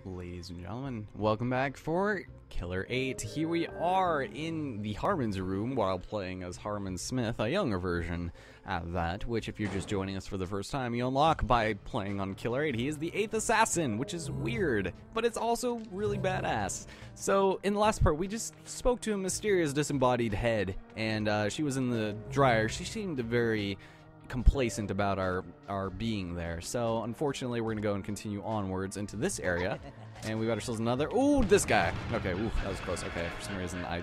Ladies and gentlemen, welcome back for Killer 8. Here we are in the Harman's room while playing as Harman Smith, a younger version of that, which if you're just joining us for the first time, you unlock by playing on Killer 8. He is the 8th assassin, which is weird, but it's also really badass. So, in the last part, we just spoke to a mysterious disembodied head, and she was in the dryer. She seemed very complacent about our being there, so unfortunately we're gonna go and continue onwards into this area, and we got ourselves another. Ooh, this guy. Okay, ooh, that was close. Okay, for some reason that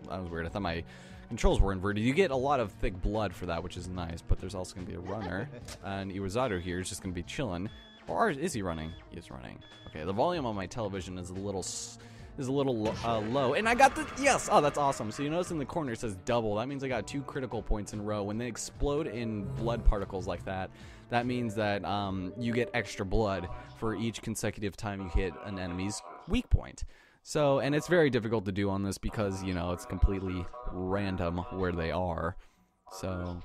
was weird. I thought my controls were inverted. You get a lot of thick blood for that, which is nice, but there's also gonna be a runner, and Iwazato here is just gonna be chilling. Or is he running? He is running. Okay, the volume on my television is a little low, and I got the yes. Oh, that's awesome. So you notice in the corner it says double. That means I got 2 critical points in a row. When they explode in blood particles like that, that means that you get extra blood for each consecutive time you hit an enemy's weak point. So, and it's very difficult to do on this because, you know, it's completely random where they are. So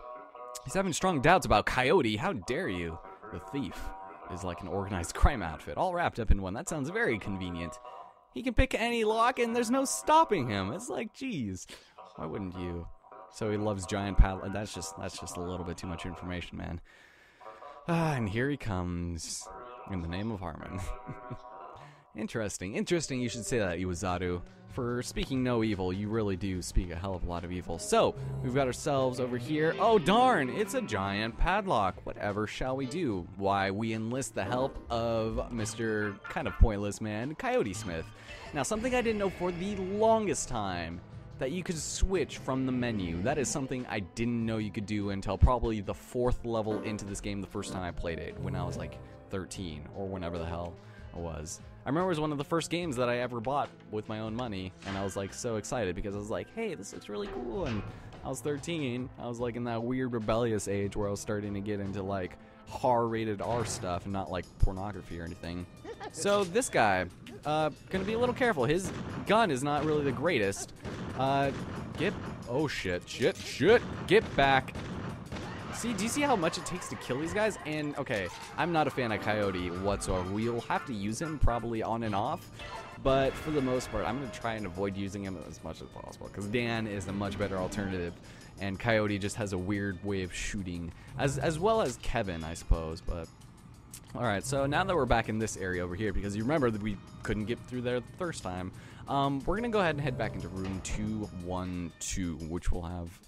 he's having strong doubts about Coyote. How dare you? The thief is like an organized crime outfit, all wrapped up in one. That sounds very convenient. He can pick any lock and there's no stopping him. It's like, geez, why wouldn't you? So he loves giant paddle. That's just a little bit too much information, man. And here he comes in the name of Harman. Interesting you should say that, Iwazato. For speaking no evil, you really do speak a hell of a lot of evil. So, we've got ourselves over here. Oh, darn! It's a giant padlock. Whatever shall we do? Why, we enlist the help of Mr. kind of pointless man, Coyote Smith. Now, something I didn't know for the longest time, that you could switch from the menu. That is something I didn't know you could do until probably the 4th level into this game the first time I played it, when I was like 13, or whenever the hell I was. I remember it was one of the first games that I ever bought with my own money, and I was like so excited because I was like, hey, this looks really cool, and I was 13, I was like in that weird rebellious age where I was starting to get into like rated R stuff and not like pornography or anything. So this guy, gonna be a little careful. His gun is not really the greatest. Oh shit, get back. See, do you see how much it takes to kill these guys? And, okay, I'm not a fan of Coyote whatsoever. We'll have to use him probably on and off, but for the most part, I'm going to try and avoid using him as much as possible, because Dan is a much better alternative, and Coyote just has a weird way of shooting, as well as Kevin, I suppose, but... Alright, so now that we're back in this area over here, because you remember that we couldn't get through there the first time, we're going to go ahead and head back into room 212, which will have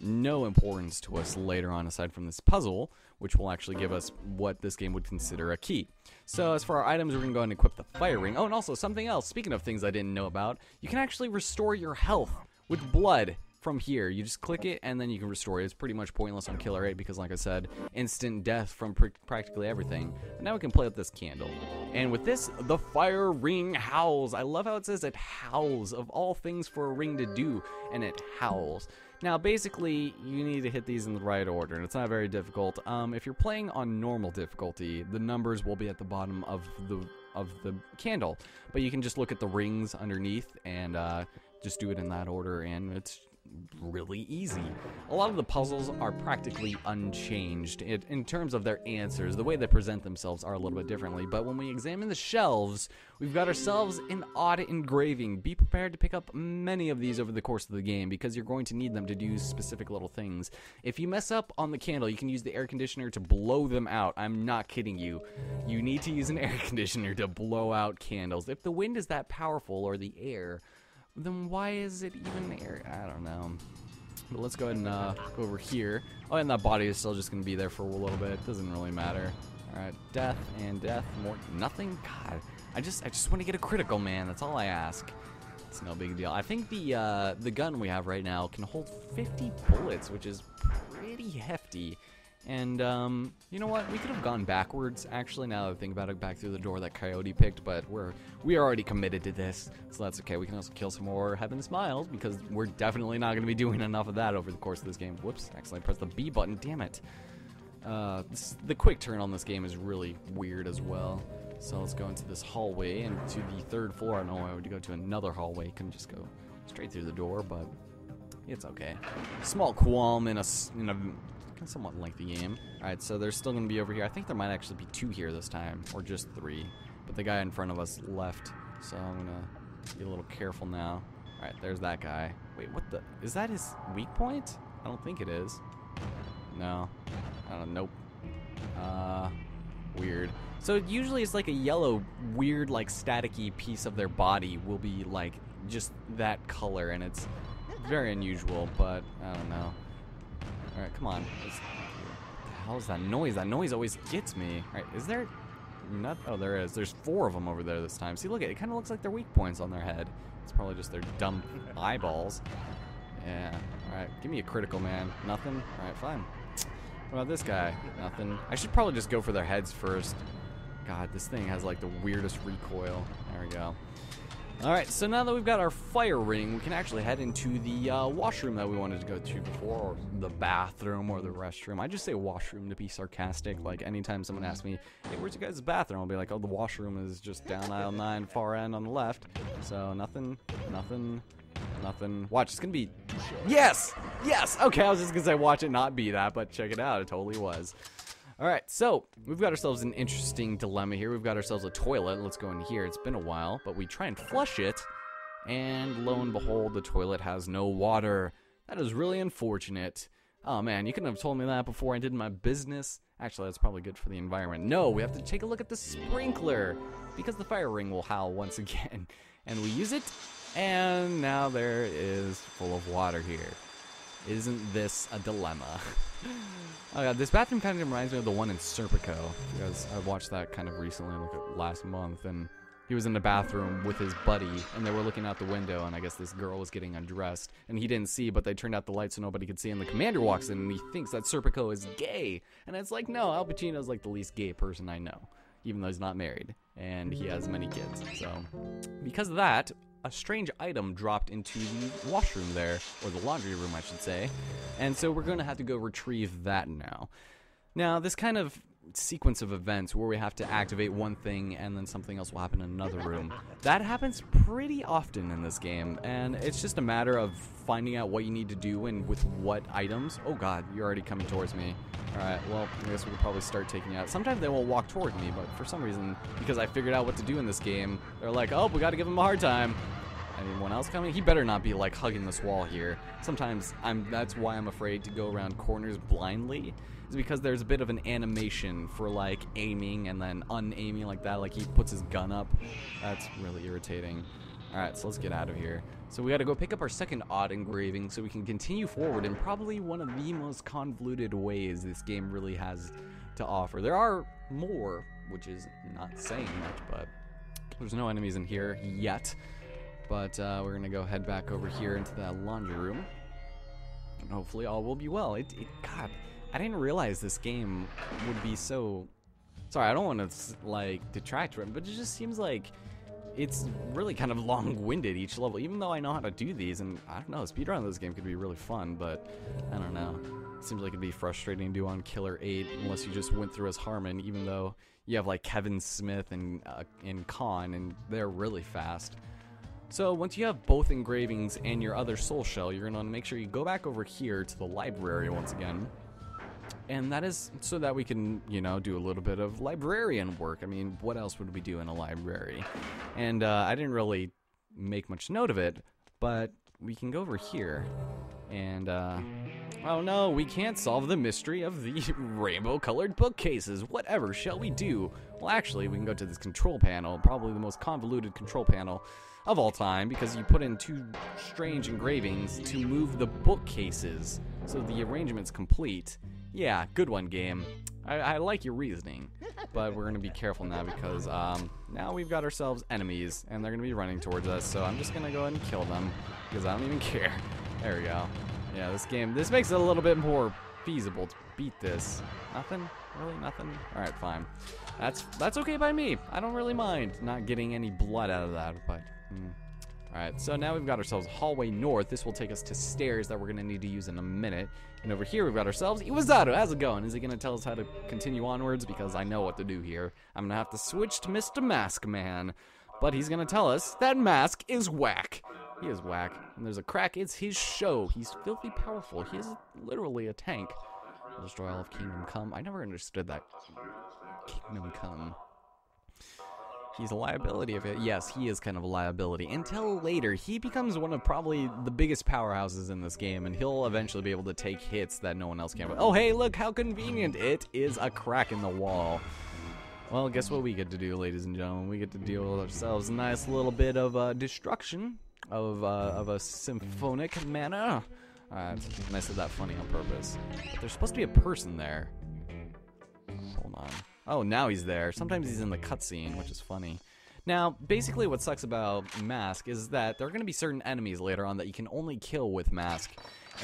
no importance to us later on aside from this puzzle, which will actually give us what this game would consider a key. So as for our items, we're going to go ahead and equip the fire ring. Oh, and also something else, speaking of things I didn't know about, you can actually restore your health with blood from here. You just click it and then you can restore it. It's pretty much pointless on Killer 8 because, like I said, instant death from practically everything. But now we can play with this candle. And with this, the fire ring howls. I love how it says it howls, of all things for a ring to do, and it howls. Now, basically, you need to hit these in the right order, and it's not very difficult. If you're playing on normal difficulty, the numbers will be at the bottom of the candle, but you can just look at the rings underneath and just do it in that order, and it's really easy. A lot of the puzzles are practically unchanged in terms of their answers. The way they present themselves are a little bit differently, but when we examine the shelves, we've got ourselves an odd engraving. Be prepared to pick up many of these over the course of the game because you're going to need them to do specific little things. If you mess up on the candle, you can use the air conditioner to blow them out. I'm not kidding you. You need to use an air conditioner to blow out candles. If the wind is that powerful, or the air, then why is it even air? I don't know. But let's go ahead and go over here. Oh, and that body is still just going to be there for a little bit. It doesn't really matter. Alright, death and death. More nothing? God. I just want to get a critical, man. That's all I ask. It's no big deal. I think the gun we have right now can hold 50 bullets, which is pretty hefty. And, you know what? We could have gone backwards, actually, now that I think about it, back through the door that Coyote picked, but we are already committed to this, so that's okay. We can also kill some more Heaven Smiles, because we're definitely not going to be doing enough of that over the course of this game. Whoops, accidentally pressed the B button, damn it. The quick turn on this game is really weird as well. So let's go into this hallway, and to the 3rd floor. I don't know why I would go to another hallway. Couldn't just go straight through the door, but it's okay. Small qualm in a somewhat lengthy game. Alright, so there's still going to be over here. I think there might actually be 2 here this time, or just 3. but the guy in front of us left, so I'm gonna be a little careful now. Alright, there's that guy. Wait, what the? Is that his weak point? I don't think it is. No. I don't know. Nope. Weird. So usually it's like a yellow, weird, like staticky piece of their body will be like just that color, and it's very unusual, but I don't know. Alright, come on. What the hell is that noise? That noise always gets me. Alright, is there not? Oh, there is. There's 4 of them over there this time. See, look, it kind of looks like their weak points on their head. It's probably just their dumb eyeballs. Yeah. Alright, give me a critical, man. Nothing? Alright, fine. What about this guy? Nothing. I should probably just go for their heads first. God, this thing has like the weirdest recoil. There we go. Alright, so now that we've got our fire ring, we can actually head into the washroom that we wanted to go to before, or the bathroom, or the restroom. I just say washroom to be sarcastic. Like, anytime someone asks me, hey, where's your guys' bathroom? I'll be like, oh, the washroom is just down aisle 9, far end on the left. So, nothing. Watch, it's gonna be... Yes! Yes! Okay, I was just gonna say watch it not be that, but check it out, it totally was. Alright, so, we've got ourselves an interesting dilemma here. We've got ourselves a toilet. Let's go in here. It's been a while, but we try and flush it, and lo and behold, the toilet has no water. That is really unfortunate. Oh man, you couldn't have told me that before I did my business. Actually, that's probably good for the environment. No, we have to take a look at the sprinkler, because the fire ring will howl once again. And we use it, and now there is full of water here. Isn't this a dilemma? Oh god, this bathroom kind of reminds me of the one in Serpico, because I watched that kind of recently, like last month, and he was in the bathroom with his buddy, and they were looking out the window, and I guess this girl was getting undressed, and he didn't see, but they turned out the lights so nobody could see, and the commander walks in, and he thinks that Serpico is gay, and it's like, no, Al Pacino's like the least gay person I know, even though he's not married, and he has many kids, so because of that, a strange item dropped into the washroom there, or the laundry room, I should say. And so we're going to have to go retrieve that now. Now, this kind of sequence of events where we have to activate one thing and then something else will happen in another room, that happens pretty often in this game, and it's just a matter of finding out what you need to do and with what items. Oh god, you're already coming towards me. Alright, well, I guess we could probably start taking you out. Sometimes they won't walk toward me, but for some reason, because I figured out what to do in this game, they're like, oh, we gotta give them a hard time. Anyone else coming? He better not be like hugging this wall here. Sometimes that's why I'm afraid to go around corners blindly, is because there's a bit of an animation for like aiming and then unaiming like that, like he puts his gun up. That's really irritating. Alright, so let's get out of here. So we gotta go pick up our second odd engraving so we can continue forward in probably one of the most convoluted ways this game really has to offer. There are more, which is not saying much, but there's no enemies in here yet. But we're gonna go head back over here into that laundry room, and hopefully all will be well. God, I didn't realize this game would be so... Sorry, I don't want to like detract from it, but it just seems like it's really kind of long-winded each level. Even though I know how to do these, and I don't know, speedrun this game could be really fun, but I don't know. It seems like it'd be frustrating to do on Killer8 unless you just went through as Harman, even though you have like Kevin Smith and Khan, and they're really fast. So once you have both engravings and your other soul shell, you're going to want to make sure you go back over here to the library once again. And that is so that we can, you know, do a little bit of librarian work. I mean, what else would we do in a library? And I didn't really make much note of it, but we can go over here and, oh no, we can't solve the mystery of the rainbow-colored bookcases. Whatever shall we do? Well, actually, we can go to this control panel, probably the most convoluted control panel of all time, because you put in 2 strange engravings to move the bookcases so the arrangement's complete. Yeah, good one, game. I like your reasoning, but we're going to be careful now because now we've got ourselves enemies, and they're going to be running towards us, so I'm just going to go ahead and kill them because I don't even care. There we go. Yeah, this makes it a little bit more feasible to beat this. Nothing? Really? Nothing? Alright, fine. That's okay by me. I don't really mind not getting any blood out of that, but... Alright, so now we've got ourselves hallway north. This will take us to stairs that we're going to need to use in a minute. And over here we've got ourselves Iwasato. How's it going? Is he going to tell us how to continue onwards? Because I know what to do here. I'm going to have to switch to Mr. Mask Man. But he's going to tell us that Mask is whack. He is whack. And there's a crack. It's his show. He's filthy powerful. He is literally a tank. Destroy all of Kingdom Come. I never understood that. Kingdom Come. He's a liability of it. Yes, he is kind of a liability. Until later, he becomes one of probably the biggest powerhouses in this game, and he'll eventually be able to take hits that no one else can. Oh, hey, look, how convenient. It is a crack in the wall. Well, guess what we get to do, ladies and gentlemen? We get to deal with ourselves a nice little bit of destruction of a symphonic manner. And I said that funny on purpose. But there's supposed to be a person there. Hold on. Oh, now he's there. Sometimes he's in the cutscene, which is funny. Now, basically what sucks about Mask is that there are going to be certain enemies later on that you can only kill with Mask.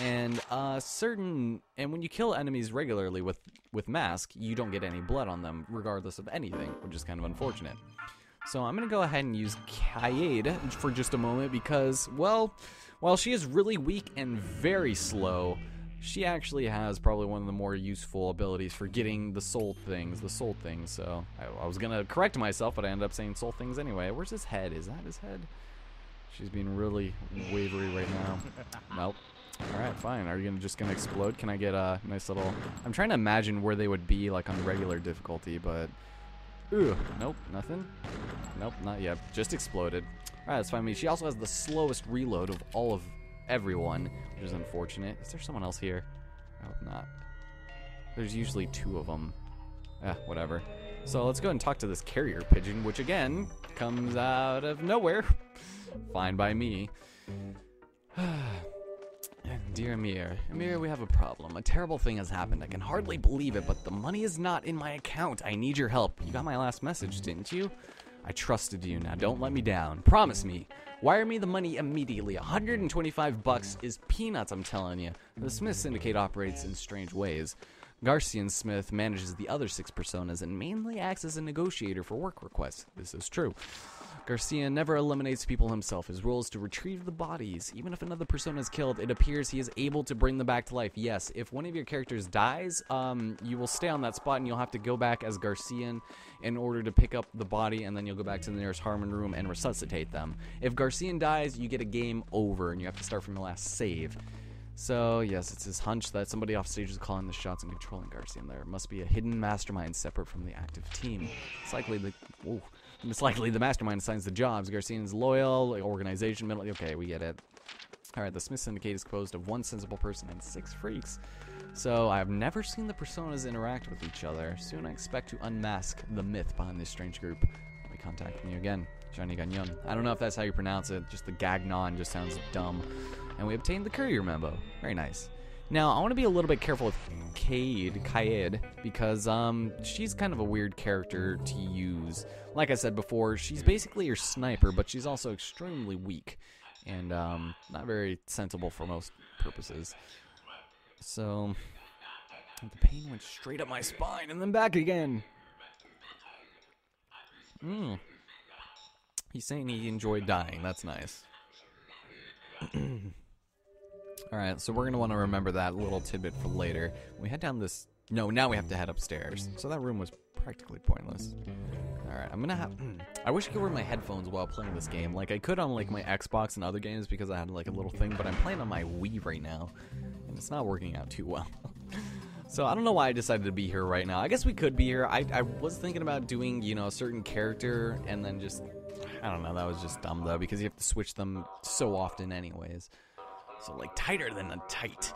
And when you kill enemies regularly with Mask, you don't get any blood on them, regardless of anything, which is kind of unfortunate. So I'm going to go ahead and use Killer8 for just a moment because, well, while she is really weak and very slow, she actually has probably one of the more useful abilities for getting the soul things, so I was gonna correct myself, but I ended up saying soul things anyway. Where's his head? Is that his head? She's being really wavery right now. Nope. Alright, fine. Are you just gonna explode? Can I get a nice little... I'm trying to imagine where they would be, like, on regular difficulty, but... Ooh, nope, nothing. Nope, not yet. Just exploded. Alright, that's fine. She also has the slowest reload of all of everyone, which is unfortunate. Is there someone else here? I hope not. There's usually two of them. Whatever. So let's go ahead and talk to this carrier pigeon, which again comes out of nowhere. Fine by me. Dear Amir, we have a problem. A terrible thing has happened. I can hardly believe it, but the money is not in my account. I need your help. You got my last message, didn't you? I trusted you. Now don't let me down. Promise me. Wire me the money immediately. $125 is peanuts, I'm telling you. The Smith Syndicate operates in strange ways. Garcian Smith manages the other 6 personas and mainly acts as a negotiator for work requests. This is true. Garcia never eliminates people himself. His role is to retrieve the bodies. Even if another persona is killed, it appears he is able to bring them back to life. Yes, if one of your characters dies, you will stay on that spot and you'll have to go back as Garcian in order to pick up the body, and then you'll go back to the nearest Harman room and resuscitate them. If Garcian dies, you get a game over and you have to start from the last save. So, yes, it's his hunch that somebody off stage is calling the shots and controlling Garcian. There must be a hidden mastermind separate from the active team. It's likely the mastermind assigns the jobs. Garcian is loyal, organization, middle... Okay, we get it. Alright, the Smith Syndicate is composed of 1 sensible person and 6 freaks. So, I've never seen the personas interact with each other. Soon I expect to unmask the myth behind this strange group. Let me contact you again. Johnny Gagnon. I don't know if that's how you pronounce it. Just the Gagnon just sounds dumb. And we obtained the courier memo. Very nice. Now, I want to be a little bit careful with Killer8, because she's kind of a weird character to use. Like I said before, she's basically your sniper, but she's also extremely weak and not very sensible for most purposes. So, the pain went straight up my spine and then back again. He's saying he enjoyed dying. That's nice. Alright, so we're going to want to remember that little tidbit for later. We head down this... No, now we have to head upstairs. So that room was practically pointless. Alright, I'm going to have... I wish I could wear my headphones while playing this game. Like, I could on, like, my Xbox and other games because I had, like, a little thing. But I'm playing on my Wii right now. And it's not working out too well. So I don't know why I decided to be here right now. I guess we could be here. I was thinking about doing, you know, a certain character and then just... I don't know, that was just dumb, though, because you have to switch them so often anyways. So, like, tighter than a tight.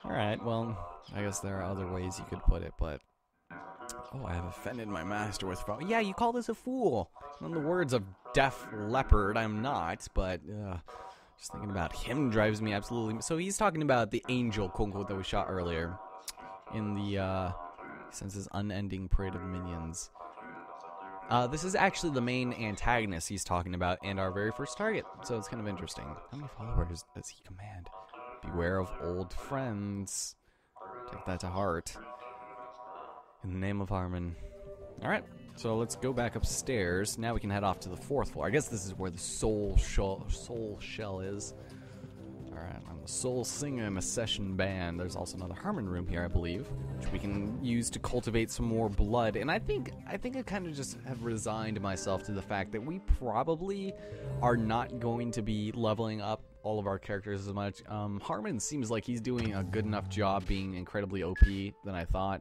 Alright, well, I guess there are other ways you could put it, but... Oh, I have offended my master with... Yeah, you call this a fool. In the words of Def Leppard, I'm not, but... just thinking about him drives me absolutely... So he's talking about the angel, quote-unquote, that we shot earlier. In the, he sends his unending parade of minions. This is actually the main antagonist he's talking about and our very first target, so it's kind of interesting. How many followers does he command? Beware of old friends. Take that to heart. In the name of Harman. Alright, so let's go back upstairs. Now we can head off to the 4th floor. I guess this is where the soul shell is. Alright, I'm the soul singer in a session band. There's also another Harman room here, I believe, which we can use to cultivate some more blood. And I think I kind of just have resigned myself to the fact that we probably are not going to be leveling up all of our characters as much. Harman seems like he's doing a good enough job being incredibly OP than I thought.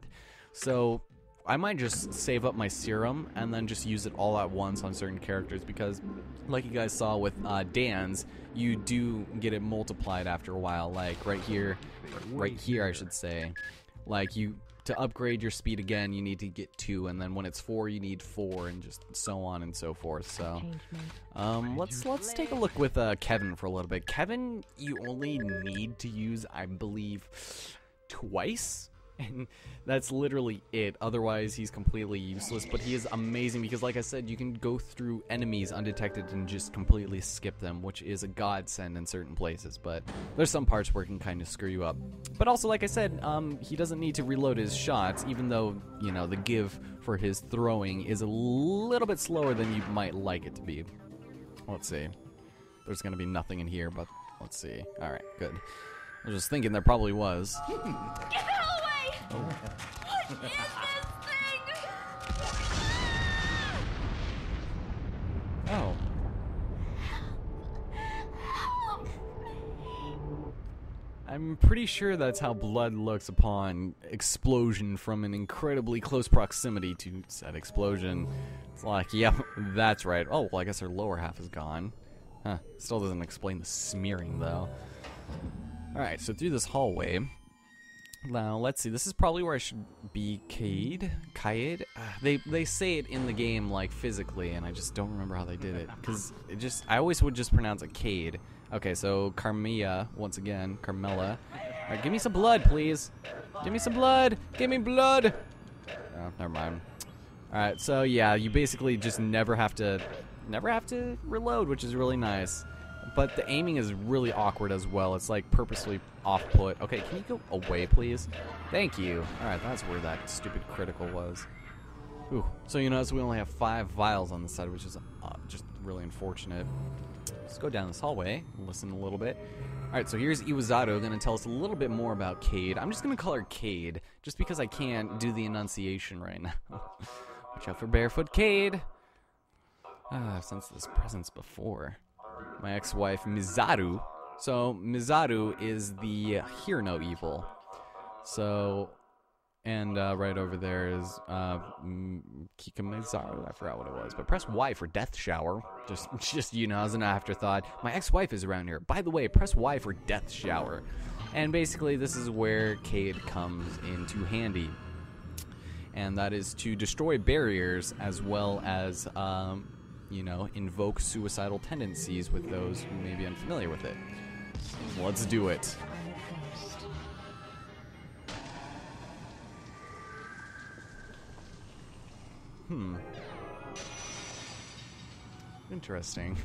So I might just save up my serum and then just use it all at once on certain characters, because like you guys saw with Dan's, you do get it multiplied after a while. Like right here I should say, like to upgrade your speed again, you need to get 2, and then when it's 4, you need 4, and just so on and so forth. So, let's take a look with Kevin for a little bit. Kevin, you only need to use, I believe, twice, and that's literally it. Otherwise, he's completely useless, but he is amazing because, like I said, you can go through enemies undetected and just completely skip them, which is a godsend in certain places, but there's some parts where it can kind of screw you up. But also, like I said, he doesn't need to reload his shots, even though, you know, the give for his throwing is a little bit slower than you might like it to be. Let's see. There's going to be nothing in here, but let's see. Alright, good. I was just thinking there probably was. Get away! Oh. What is this thing? Oh. I'm pretty sure that's how blood looks upon explosion from an incredibly close proximity to said explosion. It's like, yep, that's right. Oh, well, I guess her lower half is gone. Huh. Still doesn't explain the smearing, though. Alright, so through this hallway. Now, let's see. This is probably where I should be. Cade? They say it in the game, like, physically, and I just don't remember how they did it. Because I always would just pronounce it Cade. Okay, so Carmilla, once again. Carmella. Alright, give me some blood, please. Give me some blood. Give me blood. Oh, never mind. Alright, so yeah, you basically just never have to reload, which is really nice. But the aiming is really awkward as well. It's like purposely off-put. Okay, can you go away, please? Thank you. Alright, that's where that stupid critical was. Ooh. So you notice we only have 5 vials on the side, which is just really unfortunate. Let's go down this hallway and listen a little bit. Alright, so here's Iwasato going to tell us a little bit more about Cade. I'm just going to call her Cade, just because I can't do the enunciation right now. Watch out for Barefoot Cade. I've sensed this presence before. My ex-wife, Mizaru. So, Mizaru is the Hear No Evil. So, and right over there is Kika Mizaru. I forgot what it was. But press Y for Death Shower. Just you know, as an afterthought. My ex-wife is around here. By the way, press Y for Death Shower. And basically, this is where Cade comes into handy. And that is to destroy barriers as well as you know, invoke suicidal tendencies with those who may be unfamiliar with it. Let's do it. Interesting.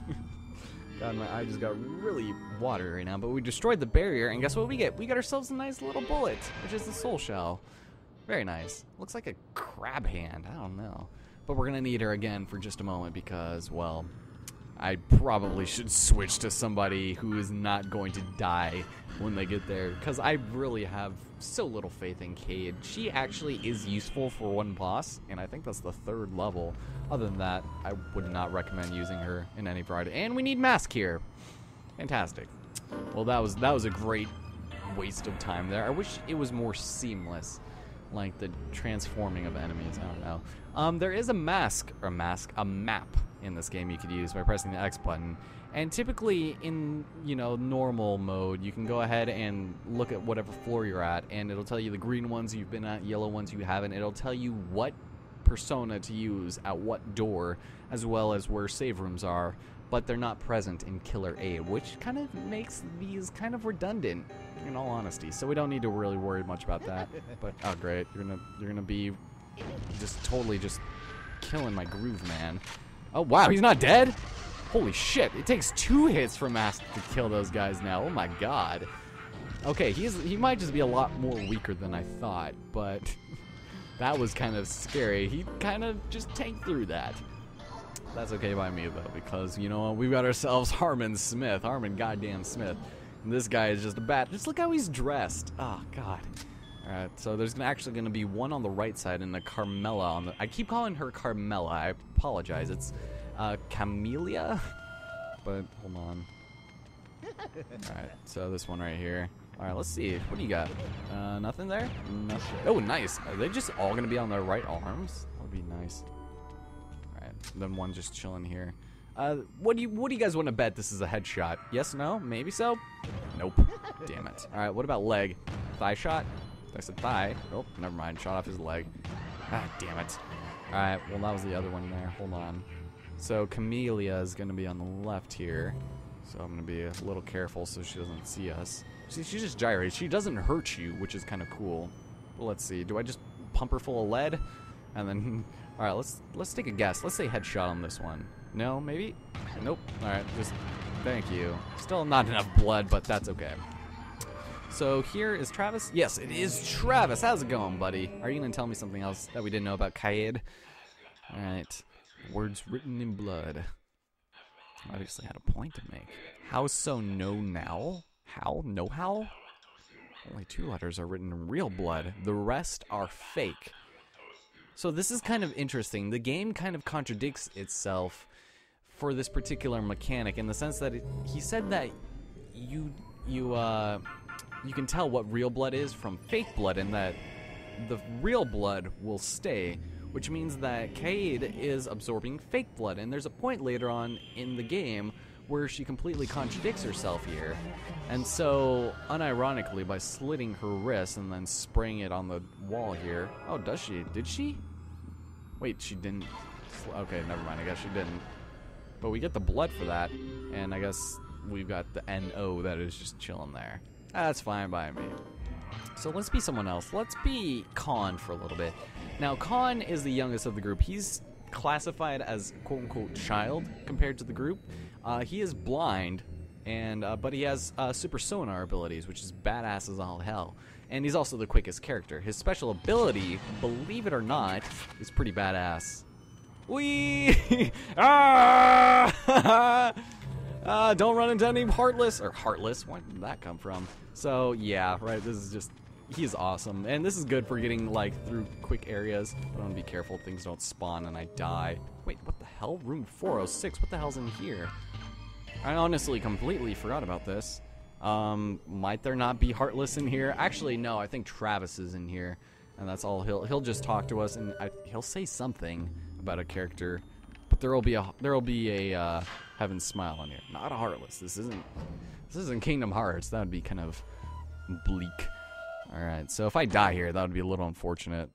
God, my eye just got really watery right now, but we destroyed the barrier, and guess what we get? We got ourselves a nice little bullet, which is the soul shell. Very nice. Looks like a crab hand. I don't know. But we're going to need her again for just a moment because, well, I probably should switch to somebody who is not going to die when they get there, because I really have so little faith in Cade. She actually is useful for one boss, and I think that's the 3rd level. Other than that, I would not recommend using her in any variety. And we need Mask here. Fantastic. Well, that was a great waste of time there. I wish it was more seamless, like the transforming of enemies. I don't know. There is a map in this game you could use by pressing the X button. And typically in, you know, normal mode, you can go ahead and look at whatever floor you're at, and it'll tell you the green ones you've been at, yellow ones you haven't. It'll tell you what persona to use at what door, as well as where save rooms are, but they're not present in Killer8, which kind of makes these kind of redundant, in all honesty. So we don't need to really worry much about that. But oh great, you're gonna be just totally just killing my groove, man. Oh wow, he's not dead? Holy shit, it takes 2 hits for Mask to kill those guys now. Oh my god. Okay, he might just be a lot more weaker than I thought, but that was kind of scary. He kind of just tanked through that. That's okay by me though, because you know what, we've got ourselves Harman goddamn Smith. And this guy is just a bat. Just look how he's dressed. Oh god. Alright, so there's actually going to be one on the right side and a Carmella on the... I keep calling her Carmella. I apologize. It's Camellia? But, hold on. Alright, so this one right here. Alright, let's see. What do you got? Nothing there? Nothing. Oh, nice. Are they just all gonna be on their right arms? That would be nice. Alright, then one just chilling here. What do you guys want to bet this is a headshot? Yes, no? Maybe so? Nope. Damn it. Alright, what about leg? Thigh shot? I said thigh. Oh, never mind. Shot off his leg. Ah, damn it. Alright, well that was the other one there. Hold on. So Camellia is gonna be on the left here. So I'm gonna be a little careful so she doesn't see us. See, she just gyrates. She doesn't hurt you, which is kind of cool. Well, let's see. Do I just pump her full of lead? And then, all right, let's take a guess. Let's say headshot on this one. No, maybe? Nope. All right, just thank you. Still not enough blood, but that's okay. So here is Travis. Yes, it is Travis. How's it going, buddy? Are you gonna tell me something else that we didn't know about Killer8? All right. Words written in blood. Obviously had a point to make. How so no now? How? No how? Only 2 letters are written in real blood. The rest are fake. So this is kind of interesting. The game kind of contradicts itself for this particular mechanic in the sense that he said that you can tell what real blood is from fake blood and that the real blood will stay, which means that Killer8 is absorbing fake blood. And there's a point later on in the game where she completely contradicts herself here. And so, unironically, by slitting her wrist and then spraying it on the wall here... Oh, does she? Did she? Wait, she didn't... Okay, never mind. I guess she didn't. But we get the blood for that. And I guess we've got the NO that is just chilling there. That's fine by me. So let's be someone else. Let's be Khan for a little bit. Now, Khan is the youngest of the group. He's classified as quote-unquote child compared to the group. He is blind, and but he has super sonar abilities, which is badass as all hell. And he's also the quickest character. His special ability, believe it or not, is pretty badass. Whee! Ah! Don't run into any Heartless. Where did that come from? So, yeah, right, this is just... He's awesome. And this is good for getting, like, through quick areas. But I want to be careful things don't spawn and I die. Wait, what the hell? Room 406? What the hell's in here? I honestly completely forgot about this. Might there not be Heartless in here? Actually, no, I think Travis is in here. And that's all. He'll just talk to us and he'll say something about a character. But there'll be a Heaven's Smile on here. Not a Heartless. This isn't Kingdom Hearts. That would be kind of bleak. Alright, so if I die here, that would be a little unfortunate.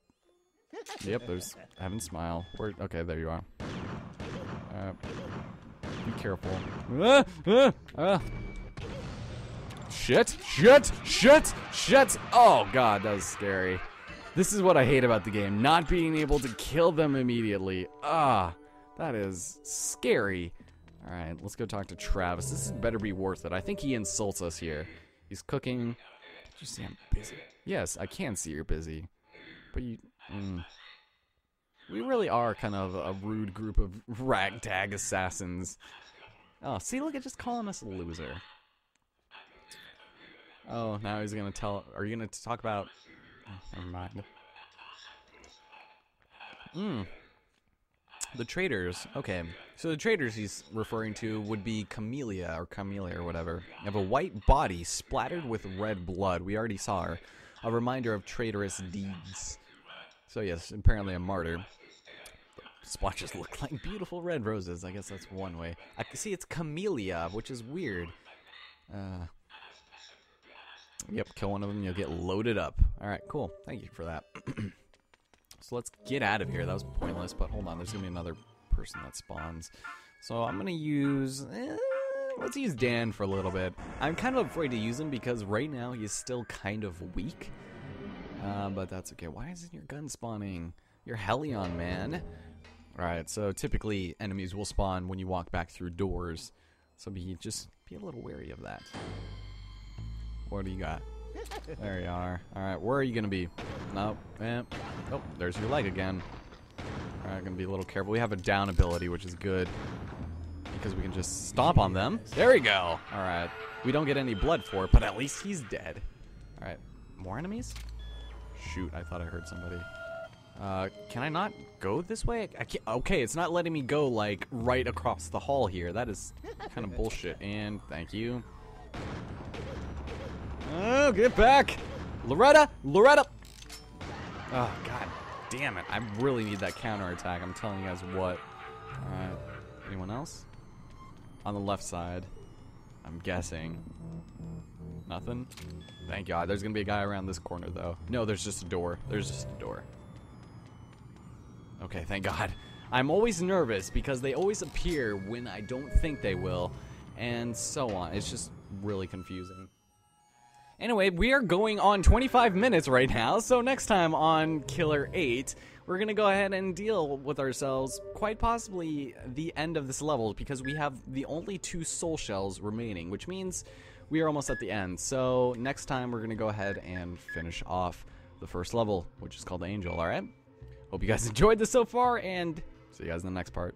Yep, there's Heaven's Smile. Okay, there you are. Be careful. Shit! Oh god, that was scary. This is what I hate about the game. Not being able to kill them immediately. That is scary. Alright, let's go talk to Travis. This better be worth it. I think he insults us here. He's cooking. Did you see I'm busy? Yes, I can see you're busy. But you... We really are kind of a rude group of ragtag assassins. Oh, see, look at just calling us a loser. Oh, now he's gonna tell... Are you gonna talk about... Oh, never mind. The traders. Okay. So the traders he's referring to would be Camellia or whatever. They have a white body splattered with red blood. We already saw her. A reminder of traitorous deeds. So yes, apparently a martyr. Splotches look like beautiful red roses. I guess that's one way. I can see it's Camellia, which is weird. Yep, kill one of them, you'll get loaded up. Alright, cool. Thank you for that. So let's get out of here. That was pointless, but hold on. There's going to be another person that spawns. So I'm going to use... let's use Dan for a little bit. I'm kind of afraid to use him because right now he's still kind of weak. But that's okay. Why isn't your gun spawning? You're Hellion, man. Alright, so typically enemies will spawn when you walk back through doors. So just be a little wary of that. What do you got? There you are. Alright, where are you going to be? Nope. Oh, there's your leg again. Alright, going to be a little careful. We have a down ability, which is good. Because we can just stomp on them. There we go. Alright. We don't get any blood for it, but at least he's dead. Alright. More enemies? Shoot, I thought I heard somebody. Can I not go this way? I can't. Okay, it's not letting me go, like, right across the hall here. That is kind of bullshit. And thank you. Oh, get back! Loretta! Loretta! Oh, god damn it. I really need that counterattack. I'm telling you guys what. Alright. Anyone else? On the left side. I'm guessing. Nothing? Thank God. There's gonna be a guy around this corner, though. No, there's just a door. There's just a door. Okay, thank God. I'm always nervous because they always appear when I don't think they will, and so on. It's just really confusing. Anyway, we are going on 25 minutes right now, so next time on Killer 8, we're going to go ahead and deal with ourselves quite possibly the end of this level because we have the only 2 soul shells remaining, which means we are almost at the end. So next time we're going to go ahead and finish off the first level, which is called Angel, alright? Hope you guys enjoyed this so far, and see you guys in the next part.